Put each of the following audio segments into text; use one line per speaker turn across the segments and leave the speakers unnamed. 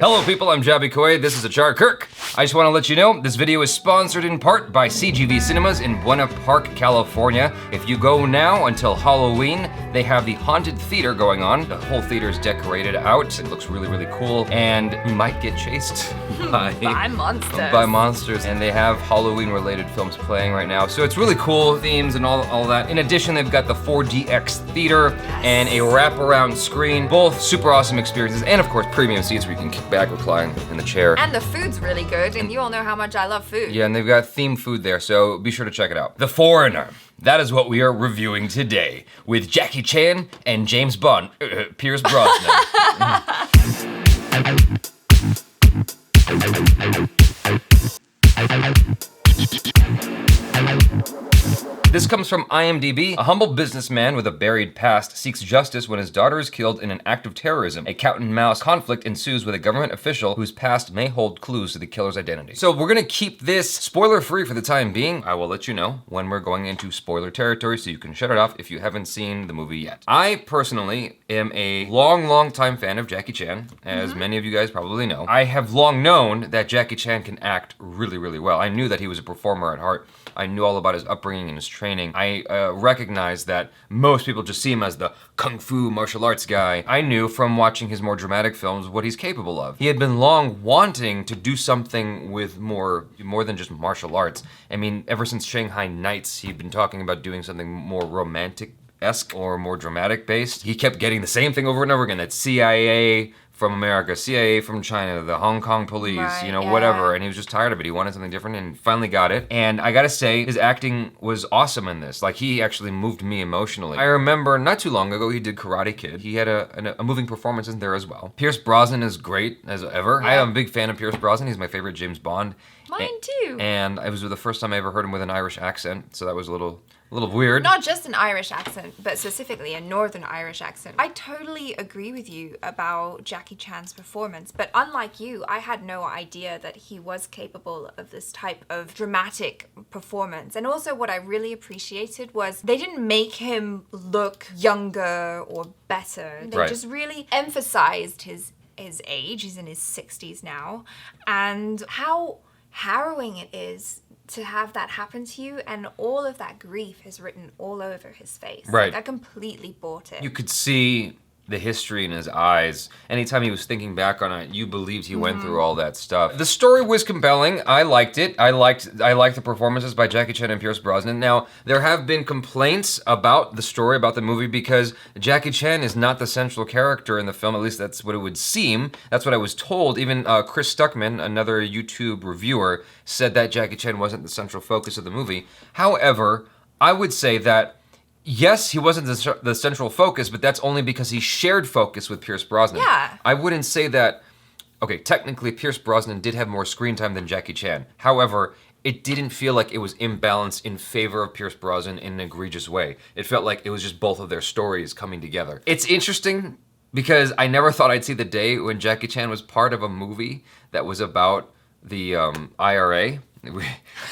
Hello people, I'm Jaby Koay, this is ACHARA KIRK. I just want to let you know, this video is sponsored in part by CGV Cinemas in Buena Park, California. If you go now until Halloween, they have the Haunted Theater going on. The whole theater is decorated out, it looks really, really cool, and you might get chased by monsters. And they have Halloween-related films playing right now, so it's really cool, themes and all that. In addition, they've got the 4DX Theater and a wraparound screen, both super awesome experiences, and of course, premium seats where you can kick back, recline in the chair.
And the food's really good, and you all know how much I love food.
Yeah, and they've got themed food there, so be sure to check it out. The Foreigner. That is what we are reviewing today with Jackie Chan and James Bond, Pierce Brosnan. This comes from IMDb. A humble businessman with a buried past seeks justice when his daughter is killed in an act of terrorism. A cat and mouse conflict ensues with a government official whose past may hold clues to the killer's identity. So we're gonna keep this spoiler-free for the time being. I will let you know when we're going into spoiler territory so you can shut it off if you haven't seen the movie yet. I personally am a long time fan of Jackie Chan, as many of you guys probably know. I have long known that Jackie Chan can act really, really well. I knew that he was a performer at heart. I knew all about his upbringing and his training. I recognized that most people just see him as the kung fu martial arts guy. I knew from watching his more dramatic films what he's capable of. He had been long wanting to do something with more than just martial arts. I mean, ever since Shanghai Nights, he'd been talking about doing something more romantic-esque or more dramatic-based. He kept getting the same thing over and over again, that CIA from America, CIA from China, the Hong Kong police, whatever, and he was just tired of it. He wanted something different and finally got it. And I gotta say, his acting was awesome in this. Like, he actually moved me emotionally. I remember not too long ago, he did Karate Kid. He had a moving performance in there as well. Pierce Brosnan is great as ever. Yeah. I am a big fan of Pierce Brosnan. He's my favorite James Bond.
Mine too.
And it was the first time I ever heard him with an Irish accent, so that was a little weird.
Not just an Irish accent, but specifically a Northern Irish accent. I totally agree with you about Jackie Chan's performance, but unlike you, I had no idea that he was capable of this type of dramatic performance. And also what I really appreciated was they didn't make him look younger or better. They just really emphasized his age. He's in his 60s now, and how harrowing it is to have that happen to you, and all of that grief is written all over his face.
Right.
Like, I completely bought it.
You could see the history in his eyes. Anytime he was thinking back on it, you believed he went through all that stuff. The story was compelling. I liked it. I liked the performances by Jackie Chan and Pierce Brosnan. Now, there have been complaints about the story, about the movie, because Jackie Chan is not the central character in the film. At least that's what it would seem. That's what I was told. Even Chris Stuckman, another YouTube reviewer, said that Jackie Chan wasn't the central focus of the movie. However, I would say that yes, he wasn't the central focus, but that's only because he shared focus with Pierce Brosnan.
Yeah.
I wouldn't say that, okay, technically Pierce Brosnan did have more screen time than Jackie Chan. However, it didn't feel like it was imbalanced in favor of Pierce Brosnan in an egregious way. It felt like it was just both of their stories coming together. It's interesting because I never thought I'd see the day when Jackie Chan was part of a movie that was about the IRA.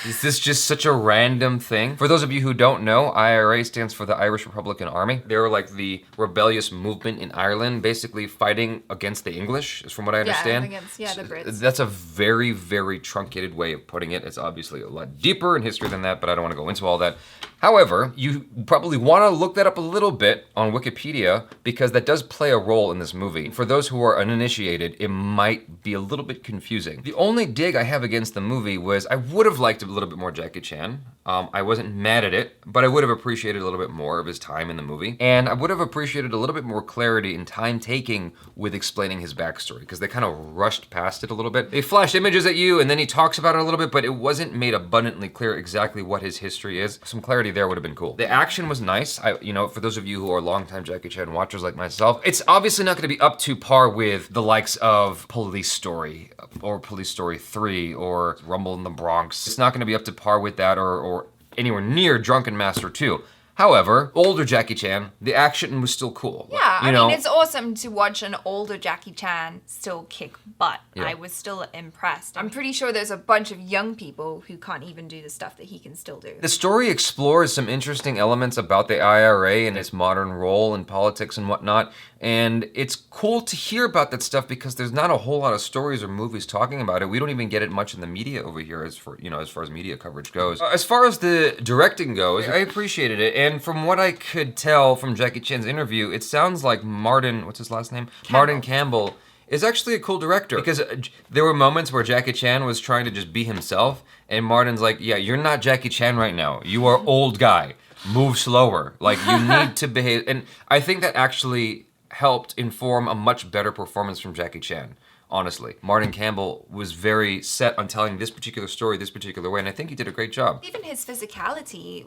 Is this just such a random thing? For those of you who don't know, IRA stands for the Irish Republican Army. They were like the rebellious movement in Ireland, basically fighting against the English, is from what I understand.
Against the Brits.
That's a very, very truncated way of putting it. It's obviously a lot deeper in history than that, but I don't want to go into all that. However, you probably want to look that up a little bit on Wikipedia because that does play a role in this movie. For those who are uninitiated, it might be a little bit confusing. The only dig I have against the movie was I would have liked a little bit more Jackie Chan. I wasn't mad at it, but I would have appreciated a little bit more of his time in the movie. And I would have appreciated a little bit more clarity and time taking with explaining his backstory, because they kind of rushed past it a little bit. They flashed images at you and then he talks about it a little bit, but it wasn't made abundantly clear exactly what his history is. Some clarity there would have been cool. The action was nice. For those of you who are longtime Jackie Chan watchers like myself, it's obviously not gonna be up to par with the likes of Police Story or Police Story 3 or Rumble in the Bronx. It's not gonna be up to par with that or anywhere near Drunken Master 2. However, older Jackie Chan, the action was still cool.
Yeah,
You know?
mean, it's awesome to watch an older Jackie Chan still kick butt.
Yeah.
I was still impressed. I'm pretty sure there's a bunch of young people who can't even do the stuff that he can still do.
The story explores some interesting elements about the IRA and its modern role in politics and whatnot, and it's cool to hear about that stuff because there's not a whole lot of stories or movies talking about it. We don't even get it much in the media over here as far as media coverage goes. As far as the directing goes, I appreciated it, and from what I could tell from Jackie Chan's interview, it sounds like Martin, what's his last name? Martin Campbell is actually a cool director, because there were moments where Jackie Chan was trying to just be himself, and Martin's like, yeah, you're not Jackie Chan right now. You are old guy. Move slower. Like, you need to behave. And I think that actually helped inform a much better performance from Jackie Chan. Honestly, Martin Campbell was very set on telling this particular story this particular way, and I think he did a great job.
Even his physicality,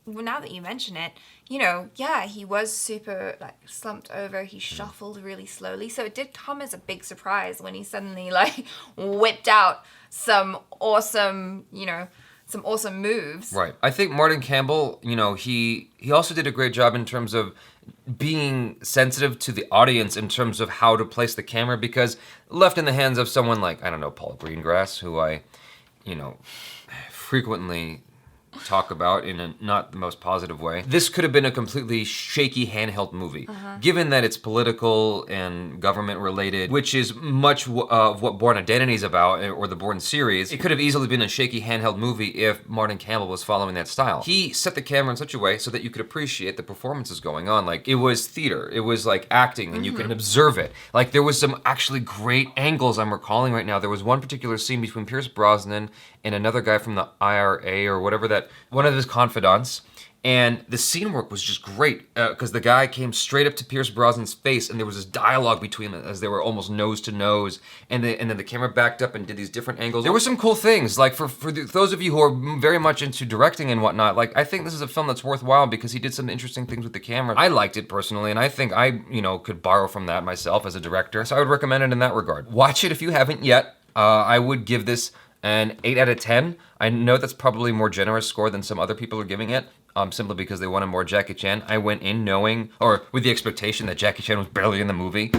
well, now that you mention it, you know, yeah, he was super, like, slumped over. He shuffled really slowly. So it did come as a big surprise when he suddenly, like, whipped out some awesome moves.
Right. I think Martin Campbell, you know, he also did a great job in terms of being sensitive to the audience in terms of how to place the camera, because left in the hands of someone like, I don't know, Paul Greengrass, who I, you know, frequently talk about in a not the most positive way. This could have been a completely shaky handheld movie. Given that it's political and government related, which is much of what Bourne Identity is about, or the Bourne series, it could have easily been a shaky handheld movie if Martin Campbell was following that style. He set the camera in such a way so that you could appreciate the performances going on. Like, it was theater, it was like acting, and you could observe it. Like, there was some actually great angles I'm recalling right now. There was one particular scene between Pierce Brosnan and another guy from the IRA or whatever, that one of his confidants, and the scene work was just great because the guy came straight up to Pierce Brosnan's face, and there was this dialogue between them as they were almost nose to nose, and then the camera backed up and did these different angles. There were some cool things, like for those of you who are very much into directing and whatnot. Like, I think this is a film that's worthwhile because he did some interesting things with the camera. I liked it personally, and I think I, could borrow from that myself as a director, so I would recommend it in that regard. Watch it if you haven't yet. I would give this an 8 out of 10. I know that's probably a more generous score than some other people are giving it, simply because they wanted more Jackie Chan. I went in knowing, or with the expectation that Jackie Chan was barely in the movie.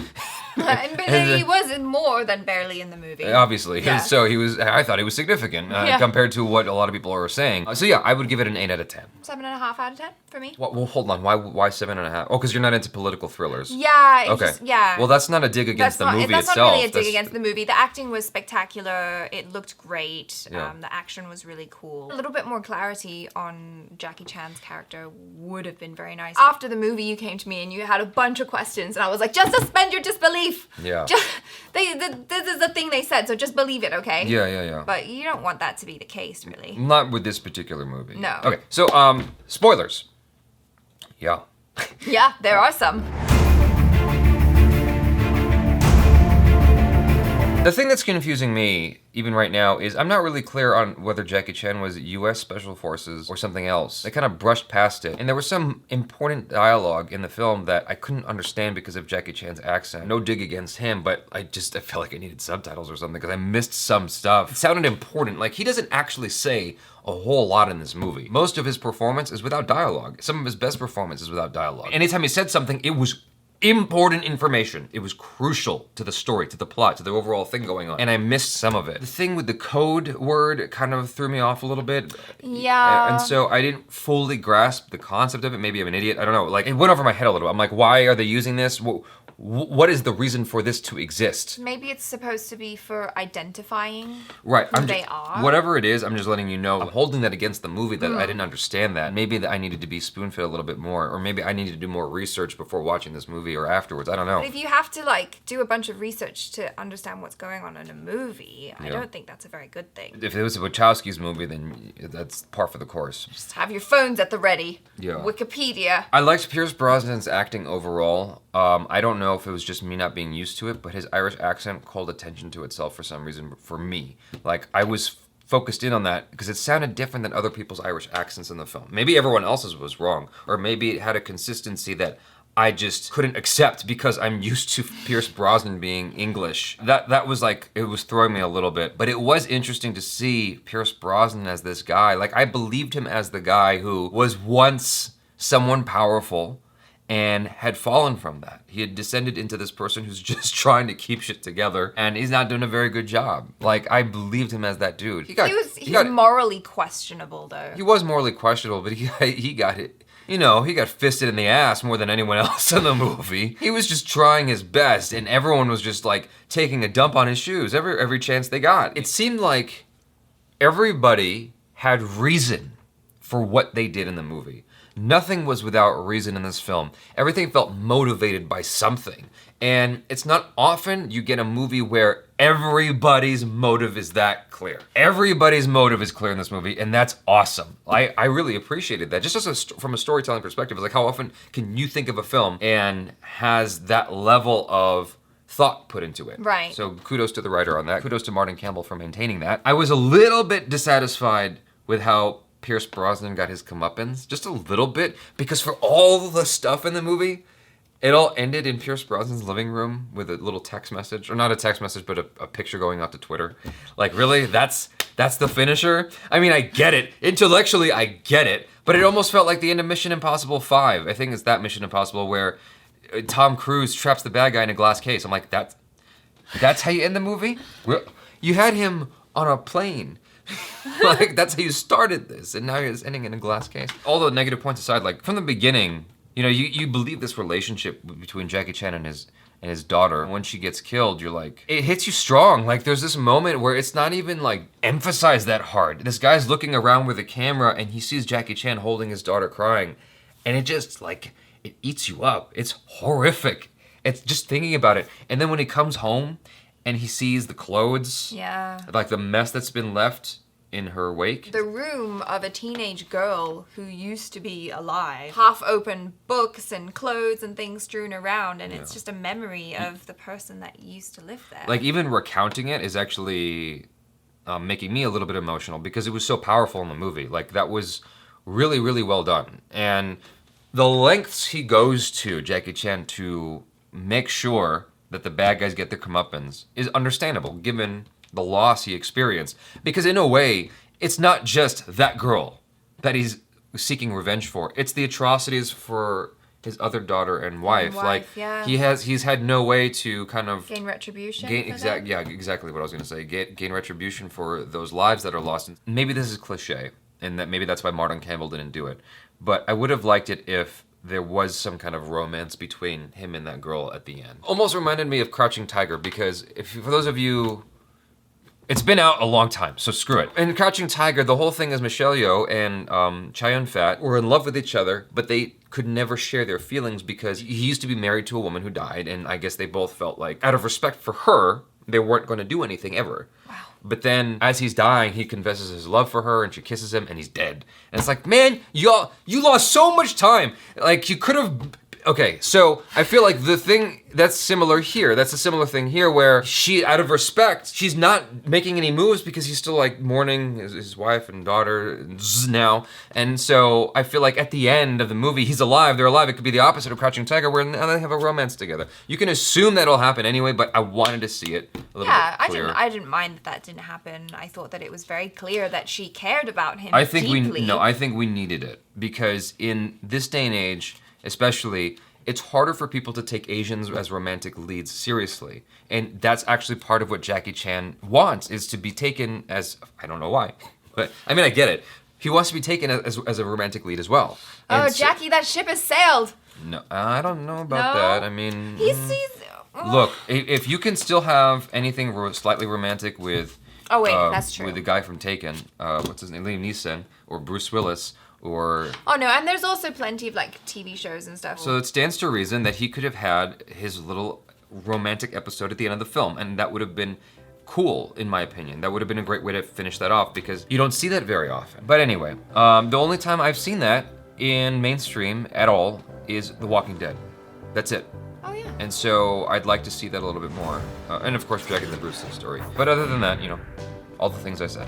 But he wasn't more than barely in the movie.
Obviously.
Yeah.
So I thought he was significant compared to what a lot of people are saying. So yeah, I would give it an 8 out of 10.
7.5 out of 10 for me.
Well, hold on. Why 7.5? Oh, because you're not into political thrillers.
Yeah.
Okay.
Yeah.
Well, that's not a dig against the movie
that's
itself.
Not really a dig against the movie. The acting was spectacular. It looked great.
Yeah.
The action was really cool. A little bit more clarity on Jackie Chan's character would have been very nice. After the movie, you came to me and you had a bunch of questions, and I was like, just suspend your disbelief.
Yeah.
This is the thing they said, so just believe it, okay?
Yeah.
But you don't want that to be the case, really.
Not with this particular movie.
No.
Okay, so, spoilers. Yeah.
Yeah, there are some.
The thing that's confusing me, even right now, is I'm not really clear on whether Jackie Chan was U.S. Special Forces or something else. They kind of brushed past it. And there was some important dialogue in the film that I couldn't understand because of Jackie Chan's accent. No dig against him, but I felt like I needed subtitles or something because I missed some stuff. It sounded important. Like, he doesn't actually say a whole lot in this movie. Most of his performance is without dialogue. Some of his best performance is without dialogue. Anytime he said something, it was important information. It was crucial to the story, to the plot, to the overall thing going on. And I missed some of it. The thing with the code word kind of threw me off a little bit.
Yeah.
And so I didn't fully grasp the concept of it. Maybe I'm an idiot. I don't know. Like, it went over my head a little bit. I'm like, why are they using this? What is the reason for this to exist?
Maybe it's supposed to be for identifying
right.
who they are.
Whatever it is, I'm just letting you know. I'm holding that against the movie that I didn't understand that. Maybe that I needed to be spoon-fed a little bit more, or maybe I needed to do more research before watching this movie or afterwards. I don't know.
But if you have to, like, do a bunch of research to understand what's going on in a movie, I don't think that's a very good thing.
If it was a Wachowski's movie, then that's par for the course.
Just have your phones at the ready.
Yeah.
Wikipedia.
I liked Pierce Brosnan's acting overall. I don't know if it was just me not being used to it, but his Irish accent called attention to itself for some reason for me. Like, I was focused in on that because it sounded different than other people's Irish accents in the film. Maybe everyone else's was wrong, or maybe it had a consistency that I just couldn't accept because I'm used to Pierce Brosnan being English. That was like, it was throwing me a little bit. But it was interesting to see Pierce Brosnan as this guy. Like, I believed him as the guy who was once someone powerful and had fallen from that. He had descended into this person who's just trying to keep shit together, and he's not doing a very good job. Like, I believed him as that dude.
He was morally questionable, though.
He was morally questionable, but he got it. You know, he got fisted in the ass more than anyone else in the movie. He was just trying his best, and everyone was just like taking a dump on his shoes every chance they got. It seemed like everybody had reason for what they did in the movie. Nothing was without reason in this film. Everything felt motivated by something. And it's not often you get a movie where everybody's motive is that clear. Everybody's motive is clear in this movie, and that's awesome. I really appreciated that. Just from a storytelling perspective, it's like, how often can you think of a film and has that level of thought put into it?
Right.
So kudos to the writer on that. Kudos to Martin Campbell for maintaining that. I was a little bit dissatisfied with how Pierce Brosnan got his comeuppance, just a little bit, because for all the stuff in the movie, it all ended in Pierce Brosnan's living room with a little text message, or not a text message, but a picture going out to Twitter. Like, really? That's the finisher? I mean, I get it. Intellectually, I get it, but it almost felt like the end of Mission Impossible 5. I think it's that Mission Impossible where Tom Cruise traps the bad guy in a glass case. I'm like, that's how you end the movie? You had him on a plane. Like, that's how you started this, and now you're just ending in a glass case. All the negative points aside, like, from the beginning, you know, you believe this relationship between Jackie Chan and his daughter. When she gets killed, you're like, it hits you strong. Like, there's this moment where it's not even, like, emphasized that hard. This guy's looking around with a camera, and he sees Jackie Chan holding his daughter crying, and it just, like, it eats you up. It's horrific. It's just thinking about it. And then when he comes home, and he sees the clothes, like the mess that's been left in her wake.
The room of a teenage girl who used to be alive. Half-open books and clothes and things strewn around, and it's just a memory of the person that used to live there.
Like, even recounting it is actually making me a little bit emotional because it was so powerful in the movie. Like, that was really, really well done. And the lengths he goes to, Jackie Chan, to make sure that the bad guys get their comeuppance is understandable given the loss he experienced. Because in a way, it's not just that girl that he's seeking revenge for. It's the atrocities for his other daughter and wife. He's had no way to kind of
gain retribution.
Exactly what I was gonna say. Gain retribution for those lives that are lost. Maybe this is cliche, and that maybe that's why Martin Campbell didn't do it. But I would have liked it if there was some kind of romance between him and that girl at the end. Almost reminded me of Crouching Tiger, because for those of you, it's been out a long time, so screw it. In Crouching Tiger, the whole thing is Michelle Yeoh and Chow Yun-fat were in love with each other, but they could never share their feelings because he used to be married to a woman who died, and I guess they both felt like, out of respect for her, they weren't going to do anything ever.
Wow.
But then, as he's dying, he confesses his love for her, and she kisses him, and he's dead. And it's like, man, you lost so much time. Like, you could have... Okay, so I feel like the thing that's similar here, that's a similar thing here where she, out of respect, she's not making any moves because he's still like mourning his wife and daughter now. And so I feel like at the end of the movie, he's alive, they're alive. It could be the opposite of Crouching Tiger where now they have a romance together. You can assume that'll happen anyway, but I wanted to see it a little bit clearer.
I didn't mind that didn't happen. I thought that it was very clear that she cared about him
I think
deeply.
I think we needed it because in this day and age, especially, it's harder for people to take Asians as romantic leads seriously. And that's actually part of what Jackie Chan wants, is to be taken as, I don't know why, but I mean, I get it. He wants to be taken as a romantic lead as well.
Oh, Jackie, that ship has sailed.
No, I don't know about that. I mean... Look, if you can still have anything slightly romantic with...
Oh, wait, that's true.
With the guy from Taken, what's his name, Liam Neeson, or Bruce Willis, or...
Oh, no, and there's also plenty of, like, TV shows and stuff.
So it stands to reason that he could have had his little romantic episode at the end of the film, and that would have been cool, in my opinion. That would have been a great way to finish that off, because you don't see that very often. But anyway, the only time I've seen that in mainstream at all is The Walking Dead. That's it.
Oh, yeah.
And so I'd like to see that a little bit more. And of course, Jackie the Brewster story. But other than that, you know, all the things I said.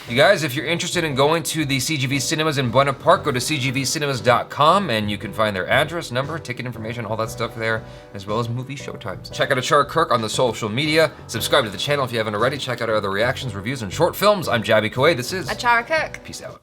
You guys, if you're interested in going to the CGV Cinemas in Buena Park, go to cgvcinemas.com and you can find their address, number, ticket information, all that stuff there, as well as movie showtimes. Check out ACHARA KIRK on the social media. Subscribe to the channel if you haven't already. Check out our other reactions, reviews, and short films. I'm Jaby Koay. This is
ACHARA KIRK.
Peace out.